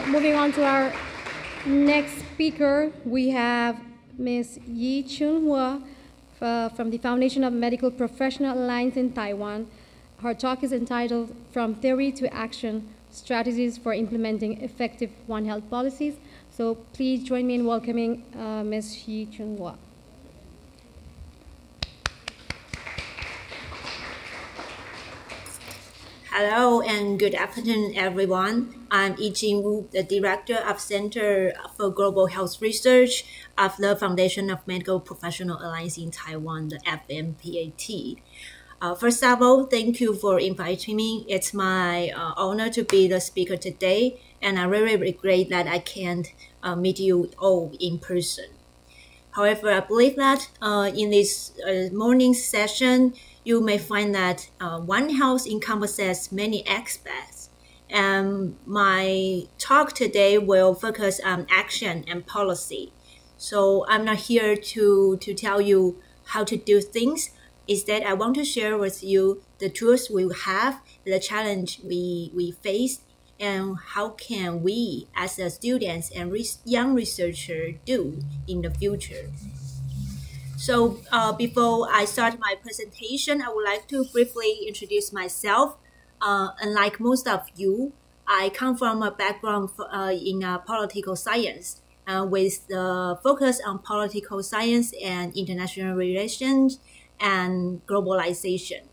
moving on to our next speaker, we have Ms. Yi Chunhua from the Foundation of Medical Professional Alliance in Taiwan. Her talk is entitled From Theory to Action, Strategies for Implementing Effective One Health Policies. So please join me in welcoming Ms. Yi Chunhua. Hello and good afternoon, everyone. I'm Yi Jin-woo, the Director of Center for Global Health Research of the Foundation of Medical Professional Alliance in Taiwan, the FMPAT. First of all, thank you for inviting me. It's my honor to be the speaker today, and I really regret that I can't meet you all in person. However, I believe that in this morning session, you may find that One Health encompasses many aspects. And my talk today will focus on action and policy. So I'm not here to tell you how to do things. Instead, I want to share with you the tools we have, the challenge we face, and how can we as the students and young researchers do in the future. So before I start my presentation, I would like to briefly introduce myself. Unlike most of you, I come from a background in political science with the focus on political science and international relations and globalization.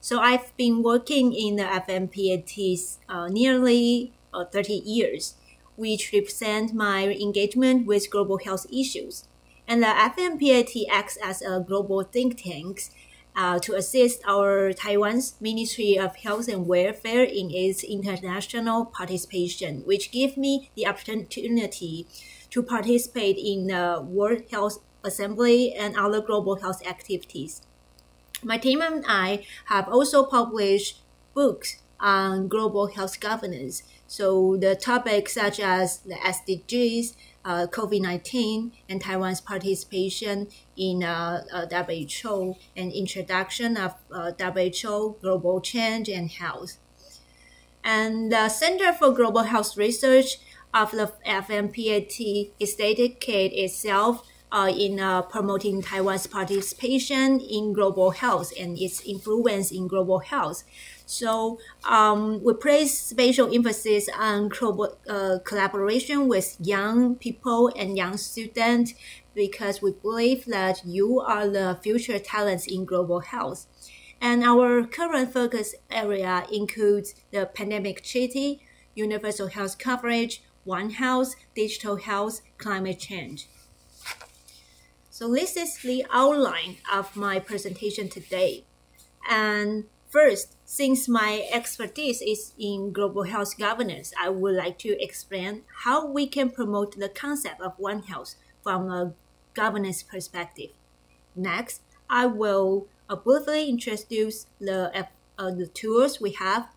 So I've been working in the FMPAT nearly 30 years, which represent my engagement with global health issues. And the FMPAT acts as a global think tank to assist our Taiwan's Ministry of Health and Welfare in its international participation, which gives me the opportunity to participate in the World Health Assembly and other global health activities. My team and I have also published books on global health governance. So the topics such as the SDGs, COVID-19, and Taiwan's participation in WHO and introduction of WHO, global change, and health. And the Center for Global Health Research of the FMPAT is dedicated itself in promoting Taiwan's participation in global health and its influence in global health. So we place special emphasis on collaboration with young people and young students because we believe that you are the future talents in global health. And our current focus area includes the pandemic treaty, universal health coverage, One Health, digital health, climate change. So this is the outline of my presentation today. And first, since my expertise is in global health governance, I would like to explain how we can promote the concept of One Health from a governance perspective. Next, I will briefly introduce the tools we have,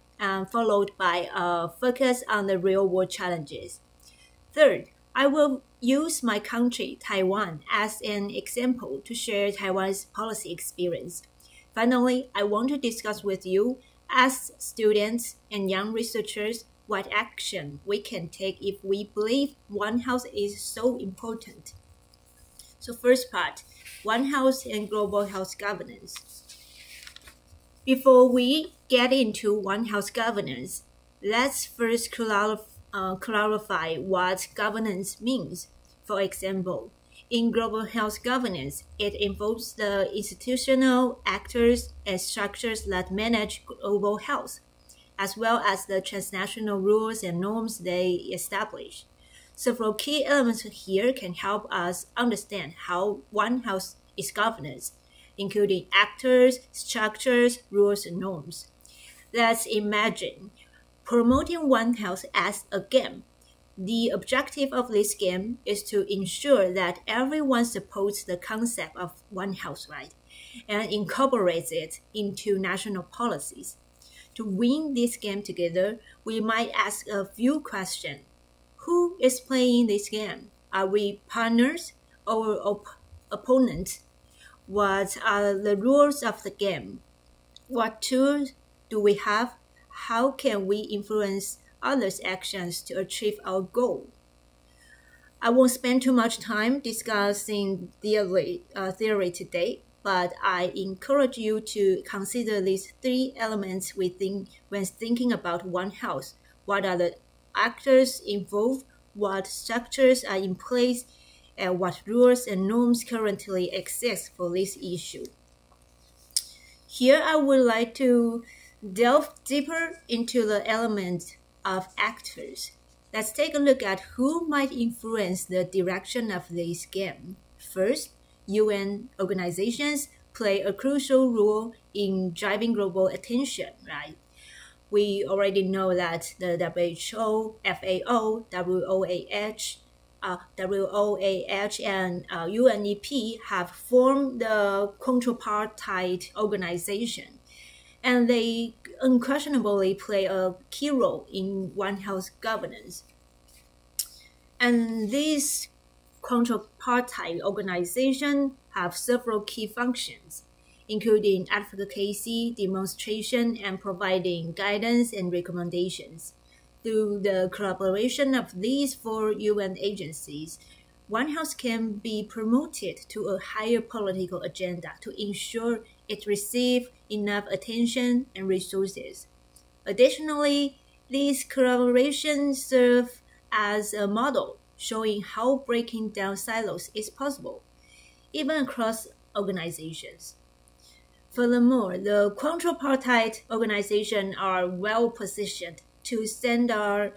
followed by a focus on the real-world challenges. Third, I will use my country, Taiwan, as an example to share Taiwan's policy experience. Finally, I want to discuss with you, as students and young researchers, what action we can take if we believe One Health is so important. So first part, One Health and global health governance. Before we get into One Health governance, let's first clarify what governance means. For example, in global health governance, it involves the institutional actors and structures that manage global health, as well as the transnational rules and norms they establish. Several key elements here can help us understand how One Health is governed, including actors, structures, rules, and norms. Let's imagine promoting One Health as a game. The objective of this game is to ensure that everyone supports the concept of One Health, right, and incorporates it into national policies. To win this game together, we might ask a few questions. Who is playing this game? Are we partners or opponents? What are the rules of the game? What tools do we have? How can we influence others' actions to achieve our goal. I won't spend too much time discussing theory today, but I encourage you to consider these three elements when thinking about One Health. What are the actors involved? What structures are in place? And what rules and norms currently exist for this issue? Here I would like to delve deeper into the element of actors. Let's take a look at who might influence the direction of this game. First, UN organizations play a crucial role in driving global attention, right? We already know that the WHO, FAO, WOAH, and UNEP have formed the quadripartite organization, and they unquestionably play a key role in One Health governance. And these quadripartite organizations have several key functions, including advocacy, demonstration, and providing guidance and recommendations. Through the collaboration of these four UN agencies, One Health can be promoted to a higher political agenda to ensure it receives enough attention and resources. Additionally, these collaborations serve as a model showing how breaking down silos is possible, even across organizations. Furthermore, the quadripartite organizations are well positioned to standardize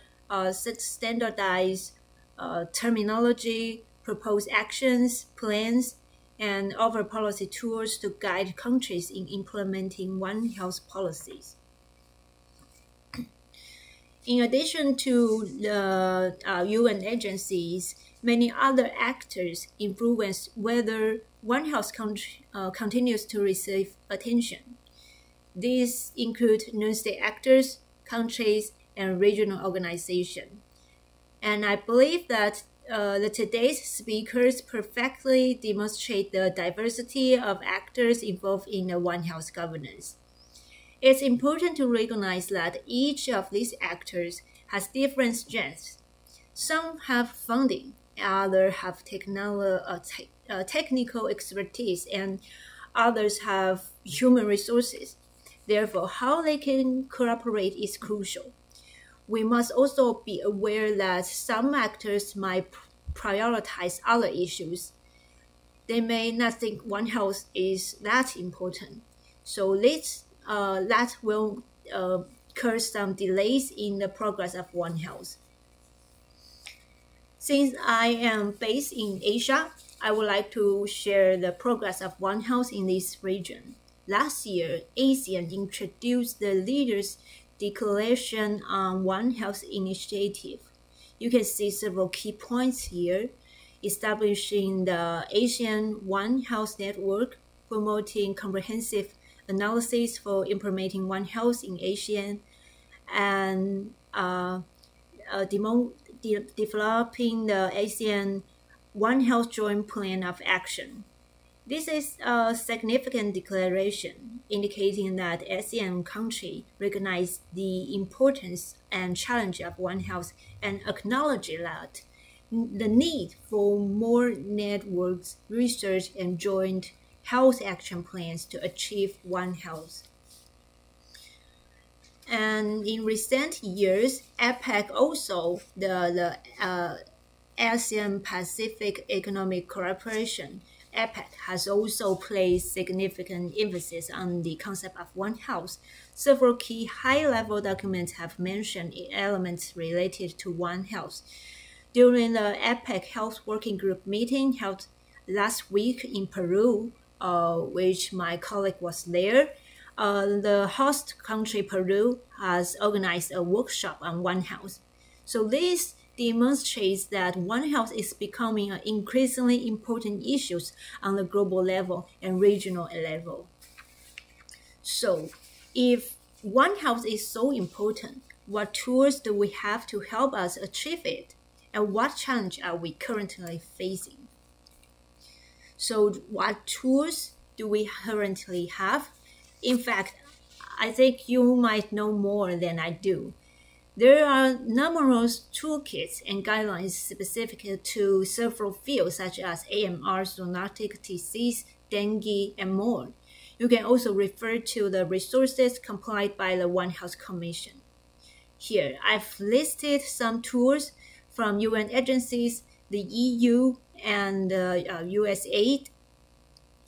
terminology, propose actions, plans, and offer policy tools to guide countries in implementing One Health policies. In addition to the UN agencies, many other actors influence whether One Health continues to receive attention. These include non-state actors, countries, and regional organizations. And I believe that today's speakers perfectly demonstrate the diversity of actors involved in the One Health governance. It's important to recognize that each of these actors has different strengths. Some have funding, others have technical expertise, and others have human resources. Therefore, how they can cooperate is crucial. We must also be aware that some actors might prioritize other issues. They may not think One Health is that important. So that will cause some delays in the progress of One Health. Since I am based in Asia, I would like to share the progress of One Health in this region. Last year, ASEAN introduced the Leaders' Declaration on One Health Initiative. You can see several key points here: establishing the Asian One Health Network, promoting comprehensive analysis for implementing One Health in ASEAN, and developing the ASEAN One Health Joint Plan of Action. This is a significant declaration indicating that ASEAN countries recognize the importance and challenge of One Health and acknowledge that the need for more networks, research, and joint health action plans to achieve One Health. And in recent years, APEC also, the ASEAN Pacific Economic Cooperation, APEC has also placed significant emphasis on the concept of One Health. Several key high-level documents have mentioned elements related to One Health. During the APEC Health Working Group meeting held last week in Peru, which my colleague was there, the host country, Peru, has organized a workshop on One Health. So this demonstrates that One Health is becoming an increasingly important issue on the global level and regional level. So if One Health is so important, what tools do we have to help us achieve it? And what challenge are we currently facing? So what tools do we currently have? In fact, I think you might know more than I do. There are numerous toolkits and guidelines specific to several fields such as AMR, zoonotic disease, dengue, and more. You can also refer to the resources compiled by the One Health Commission. Here, I've listed some tools from UN agencies, the EU, and USAID.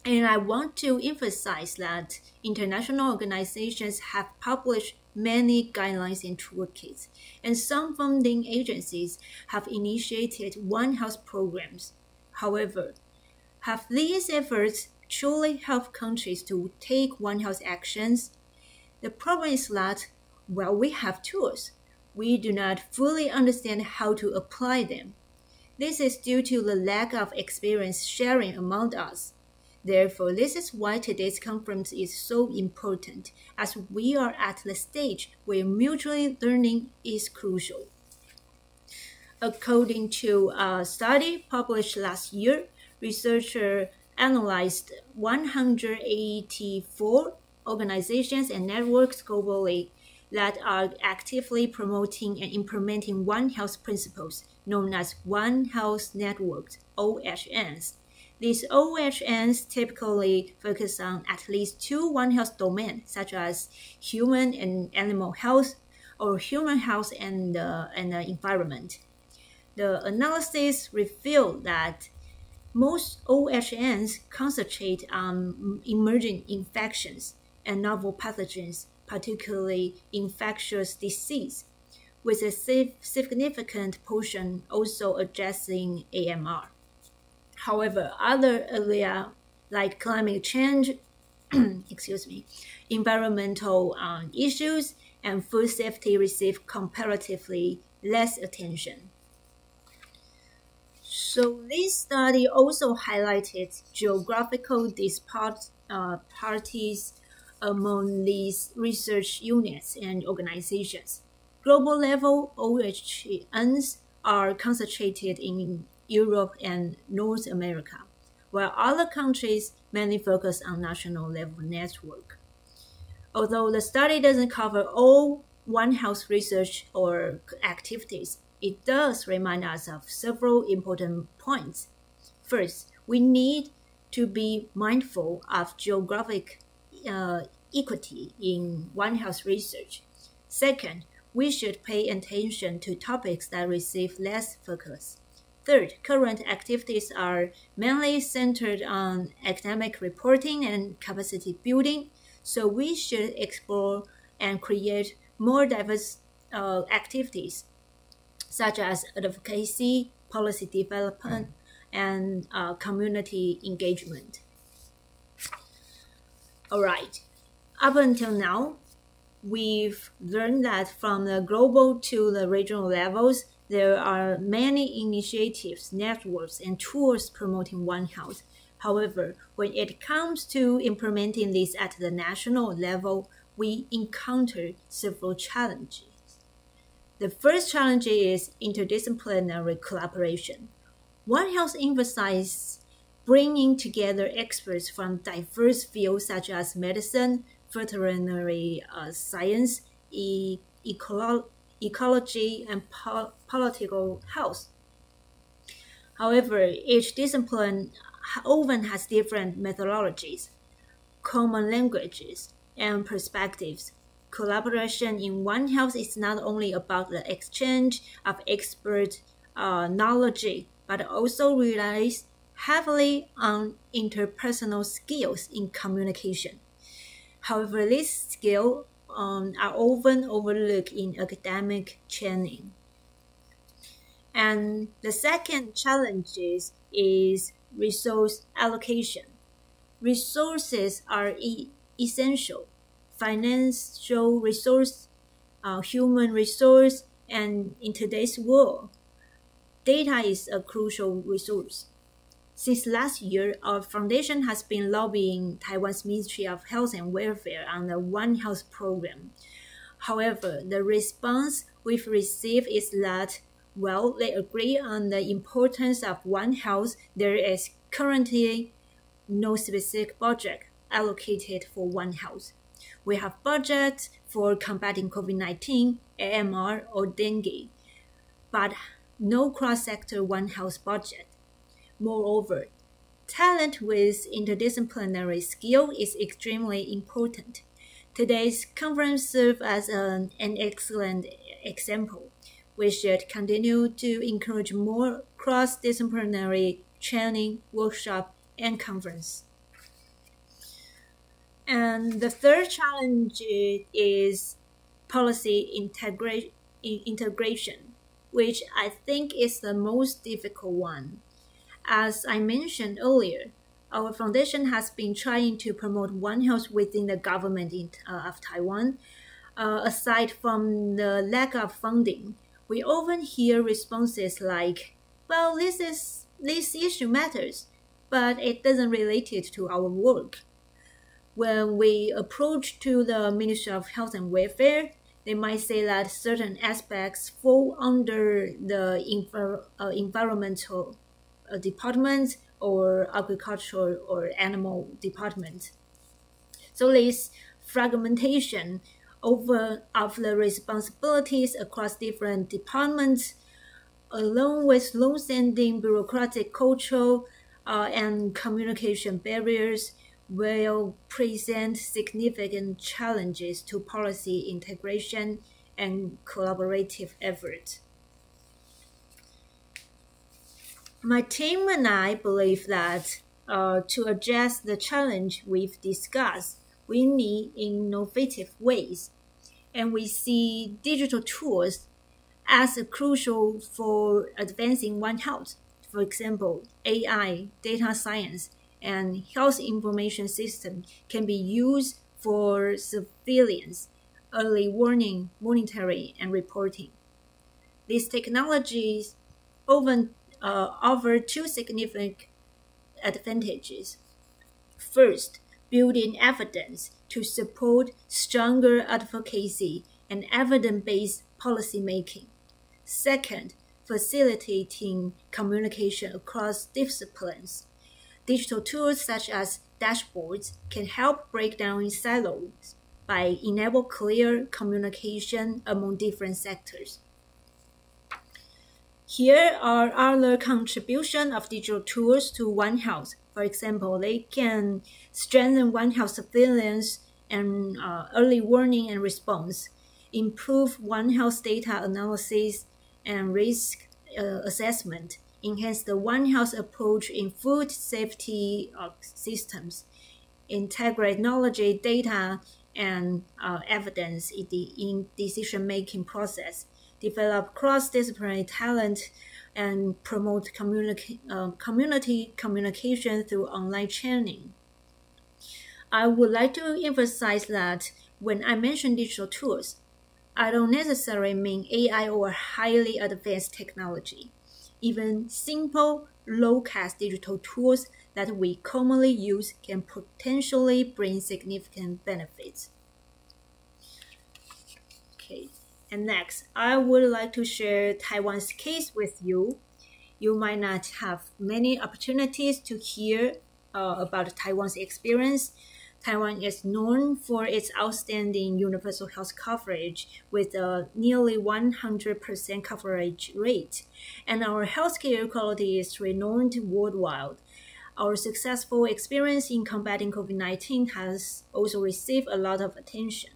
And I want to emphasize that international organizations have published many guidelines and toolkits, and some funding agencies have initiated One Health programs. However, have these efforts truly helped countries to take One Health actions? The problem is that while we have tools, we do not fully understand how to apply them. This is due to the lack of experience sharing among us. Therefore, this is why today's conference is so important, as we are at the stage where mutual learning is crucial. According to a study published last year, researchers analyzed 184 organizations and networks globally that are actively promoting and implementing One Health principles, known as One Health Networks, OHNs. These OHNs typically focus on at least two One Health domains, such as human and animal health, or human health and the environment. The analysis revealed that most OHNs concentrate on emerging infections and novel pathogens, particularly infectious disease, with a significant portion also addressing AMR. However, other areas like climate change, environmental issues, and food safety receive comparatively less attention. So this study also highlighted geographical disparities among these research units and organizations. Global level OHNs are concentrated in Europe and North America, while other countries mainly focus on national level network. Although the study doesn't cover all One Health research or activities, it does remind us of several important points. First, we need to be mindful of geographic equity in One Health research. Second, we should pay attention to topics that receive less focus. Third, current activities are mainly centered on academic reporting and capacity building, so we should explore and create more diverse activities, such as advocacy, policy development, and community engagement. All right, up until now, we've learned that from the global to the regional levels, there are many initiatives, networks, and tools promoting One Health. However, when it comes to implementing this at the national level, we encounter several challenges. The first challenge is interdisciplinary collaboration. One Health emphasizes bringing together experts from diverse fields such as medicine, veterinary science, ecology, and political health. However, each discipline often has different methodologies, common languages, and perspectives. Collaboration in One Health is not only about the exchange of expert knowledge, but also relies heavily on interpersonal skills in communication. However, these skills are often overlooked in academic training. And the second challenge is resource allocation. Resources are essential. Financial resource, human resource, and in today's world, data is a crucial resource. Since last year, our foundation has been lobbying Taiwan's Ministry of Health and Welfare on the One Health program. However, the response we've received is that, while they agree on the importance of One Health, there is currently no specific budget allocated for One Health. We have budgets for combating COVID-19, AMR, or dengue, but no cross-sector One Health budget. Moreover, talent with interdisciplinary skill is extremely important. Today's conference serves as an excellent example. We should continue to encourage more cross-disciplinary training, workshop, and conference. And the third challenge is policy integration, which I think is the most difficult one. As I mentioned earlier, our foundation has been trying to promote One Health within the government of Taiwan. Aside from the lack of funding, we often hear responses like, well, this issue matters, but it doesn't relate it to our work. When we approach to the Ministry of Health and Welfare, they might say that certain aspects fall under the environmental department or agricultural or animal department. So this fragmentation of the responsibilities across different departments, along with long-standing bureaucratic culture and communication barriers, will present significant challenges to policy integration and collaborative efforts. My team and I believe that to address the challenge we've discussed, we need innovative ways, and we see digital tools as crucial for advancing One Health. For example, AI, data science, and health information system can be used for surveillance, early warning, monitoring, and reporting. These technologies often offer two significant advantages. First, building evidence to support stronger advocacy and evidence-based policymaking. Second, facilitating communication across disciplines. Digital tools such as dashboards can help break down silos by enabling clear communication among different sectors. Here are other contributions of digital tools to One Health. For example, they can strengthen One Health surveillance and early warning and response, improve One Health data analysis and risk assessment, enhance the One Health approach in food safety systems, integrate knowledge, data, and evidence in decision-making process, develop cross-disciplinary talent, and promote community communication through online training. I would like to emphasize that when I mention digital tools, I don't necessarily mean AI or highly advanced technology. Even simple, low-cost digital tools that we commonly use can potentially bring significant benefits. Okay. And next, I would like to share Taiwan's case with you. You might not have many opportunities to hear about Taiwan's experience. Taiwan is known for its outstanding universal health coverage with a nearly 100% coverage rate, and our healthcare quality is renowned worldwide. Our successful experience in combating COVID-19 has also received a lot of attention.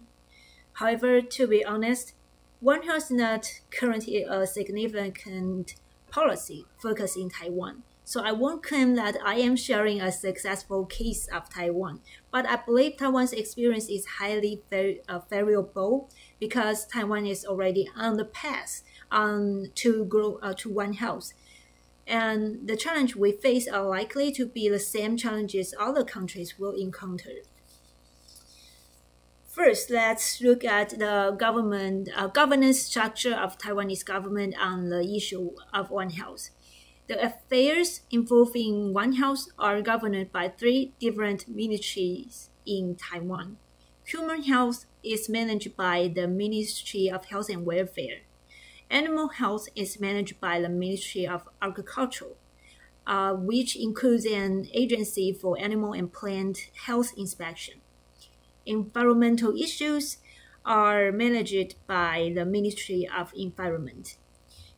However, to be honest, One Health is not currently a significant policy focus in Taiwan. So I won't claim that I am sharing a successful case of Taiwan, but I believe Taiwan's experience is highly variable because Taiwan is already on the path to grow to One Health. And the challenge we face are likely to be the same challenges other countries will encounter. First, let's look at the governance structure of Taiwanese government on the issue of One Health. The affairs involving One Health are governed by three different ministries in Taiwan. Human health is managed by the Ministry of Health and Welfare. Animal health is managed by the Ministry of Agriculture, which includes an agency for animal and plant health inspection. Environmental issues are managed by the Ministry of Environment.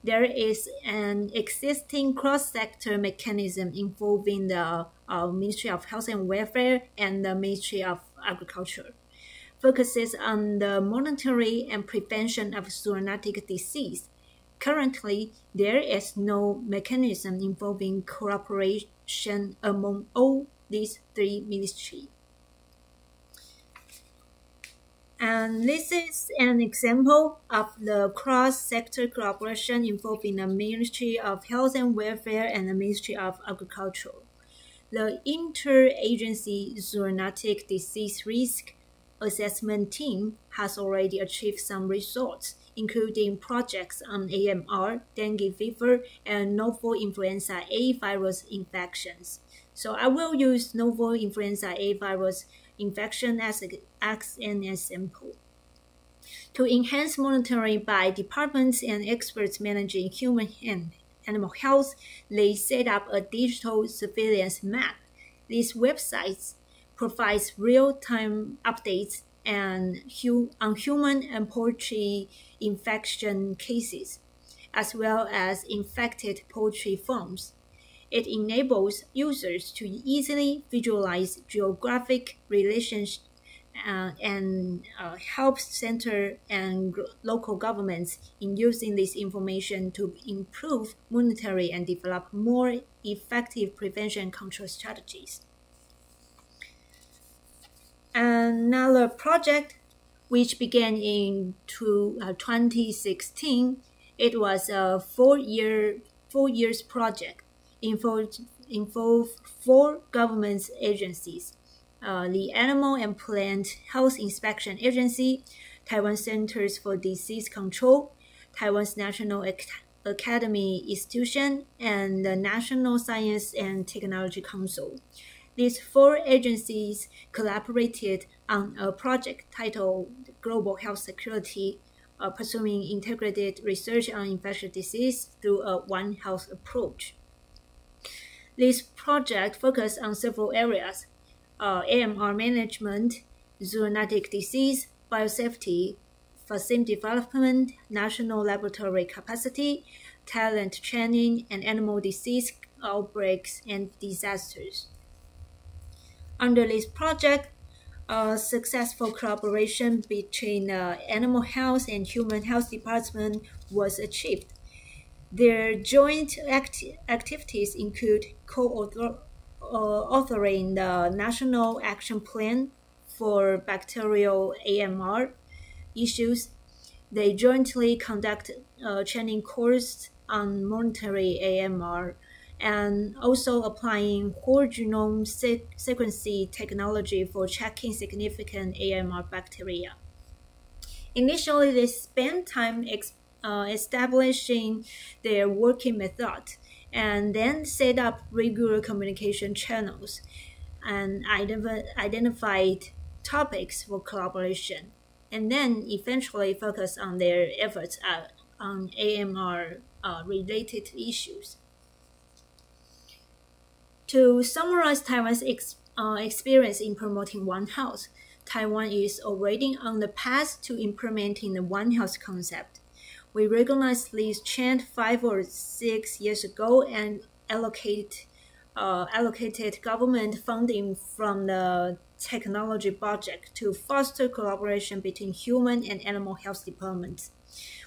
There is an existing cross-sector mechanism involving the Ministry of Health and Welfare and the Ministry of Agriculture. Focuses on the monitoring and prevention of zoonotic disease. Currently, there is no mechanism involving cooperation among all these three ministries. And this is an example of the cross-sector cooperation involving the Ministry of Health and Welfare and the Ministry of Agriculture. The Interagency Zoonotic Disease Risk Assessment Team has already achieved some results, including projects on AMR, dengue fever, and novel influenza A virus infections. So I will use novel influenza A virus infection as an example. To enhance monitoring by departments and experts managing human and animal health, they set up a digital surveillance map. These websites provides real-time updates on human and poultry infection cases, as well as infected poultry farms. It enables users to easily visualize geographic relations and helps center and local governments in using this information to improve monitoring and develop more effective prevention control strategies. Another project which began in 2016, it was a four years project, involved 4 government agencies, the Animal and Plant Health Inspection Agency, Taiwan Centers for Disease Control, Taiwan's National Academy Institution, and the National Science and Technology Council. These 4 agencies collaborated on a project titled Global Health Security, pursuing integrated research on infectious disease through a One Health approach. This project focused on several areas: AMR management, zoonotic disease, biosafety, vaccine development, national laboratory capacity, talent training, and animal disease outbreaks and disasters. Under this project, successful collaboration between the Animal Health and Human Health Department was achieved. Their joint activities include authoring the National Action Plan for Bacterial AMR issues. They jointly conduct training course on monitoring AMR and also applying whole genome sequencing technology for checking significant AMR bacteria. Initially, they spent time establishing their working method and then set up regular communication channels and identified topics for collaboration, and then eventually focus on their efforts on AMR related issues. To summarize Taiwan's experience in promoting One Health, Taiwan is already on the path to implementing the One Health concept. We recognized this trend 5 or 6 years ago and allocated government funding from the technology budget to foster collaboration between human and animal health departments.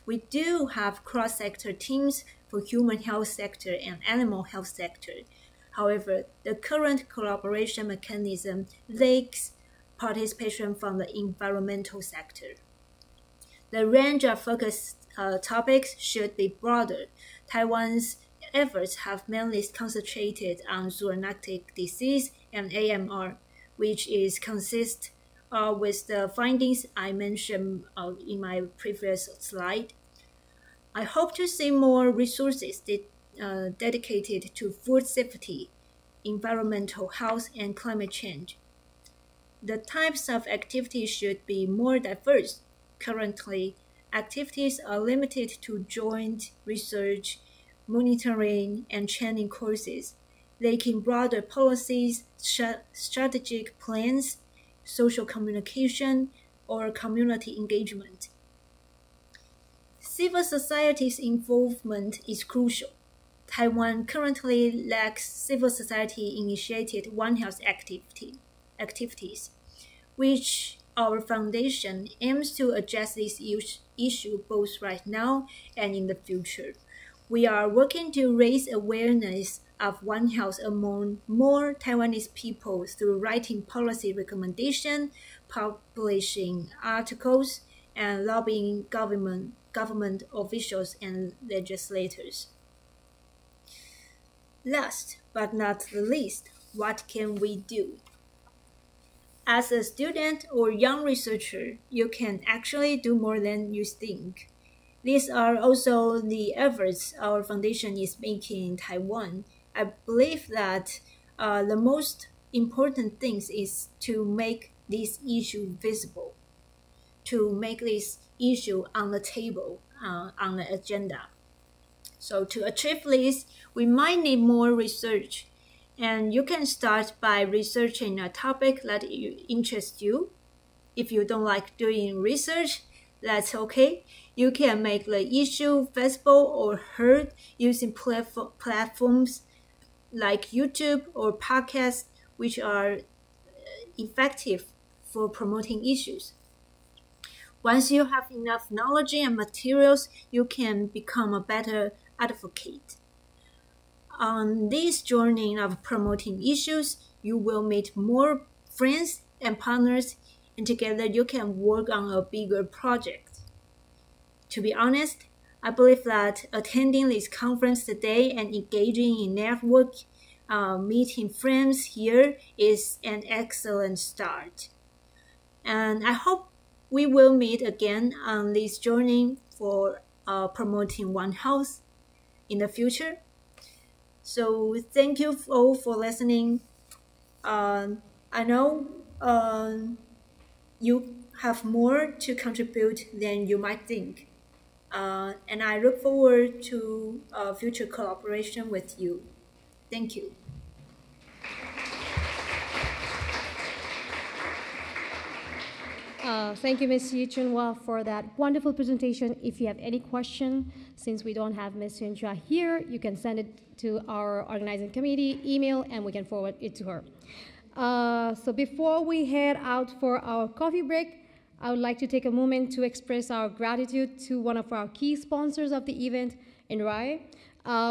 We do have cross-sector teams for human health sector and animal health sector. However, the current collaboration mechanism lacks participation from the environmental sector. The range of focus topics should be broader. Taiwan's efforts have mainly concentrated on zoonotic disease and AMR, which is consistent with the findings I mentioned in my previous slide. I hope to see more resources dedicated to food safety, environmental health, and climate change. The types of activities should be more diverse. Currently, activities are limited to joint research, monitoring, and training courses, lacking broader policies, strategic plans, social communication, or community engagement. Civil society's involvement is crucial. Taiwan currently lacks civil society-initiated One Health activities, which our foundation aims to address this issue both right now and in the future. We are working to raise awareness of One Health among more Taiwanese people through writing policy recommendations, publishing articles, and lobbying government officials and legislators. Last but not the least, what can we do? As a student or young researcher, you can actually do more than you think. These are also the efforts our foundation is making in Taiwan. I believe that the most important thing is to make this issue visible, to make this issue on the table, on the agenda. So to achieve this, we might need more research. And you can start by researching a topic that interests you. If you don't like doing research, that's okay. You can make the issue visible or heard using platforms like YouTube or podcasts, which are effective for promoting issues. Once you have enough knowledge and materials, you can become a better advocate. On this journey of promoting issues, you will meet more friends and partners, and together you can work on a bigger project. To be honest, I believe that attending this conference today and engaging in network, meeting friends here is an excellent start. And I hope we will meet again on this journey for promoting One Health in the future. So thank you all for listening. I know you have more to contribute than you might think. And I look forward to future collaboration with you. Thank you. Thank you, Ms. Yi Chunhua, for that wonderful presentation. If you have any question, since we don't have Ms. Chunhua here, you can send it to our organizing committee email, and we can forward it to her. So before we head out for our coffee break, I would like to take a moment to express our gratitude to one of our key sponsors of the event, INRAE.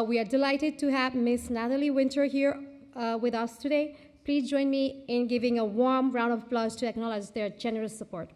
We are delighted to have Ms. Natalie Winter here with us today. Please join me in giving a warm round of applause to acknowledge their generous support.